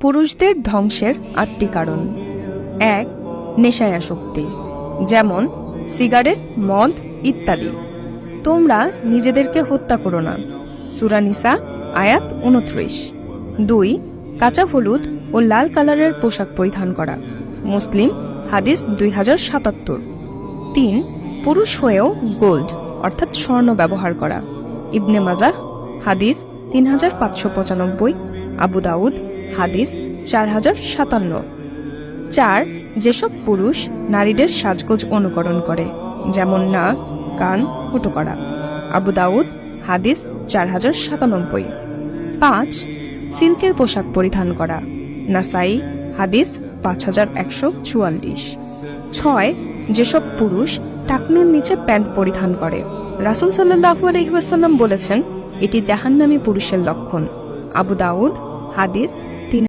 পুরুষদের ধ্বংসের 8টি কারণ। 1. নেশায় আসক্তি, যেমন সিগারেট, মদ ইত্যাদি। তোমরা নিজেদেরকে হত্যা করো না, সূরা নিসা আয়াত 29। 2. কাঁচা হলুদ ও লাল কালারের পোশাক পরিধান করা, মুসলিম হাদিস 2077। 3. পুরুষ হয়েও গোল্ড অর্থাৎ স্বর্ণ ব্যবহার করা, ইবনে মাজাহ হাদিস 3595, আবু দাউদ হাদিস 4057। 4. যেসব পুরুষ নারীদের সাজগোজ অনুকরণ করে, যেমন নাক, কান ফুটো করা, আবু দাউদ হাদিস 4097। 5. সিল্কের পোশাক পরিধান করা, নাসাই হাদিস 5144। 6. যেসব পুরুষ টাকনুর নিচে প্যান্ট পরিধান করে, রাসূল সাল্লাল্লাহু আলাইহি ওয়াসাল্লাম বলেছেন এটি জাহান্নামী পুরুষের লক্ষণ, আবু দাউদ হাদিস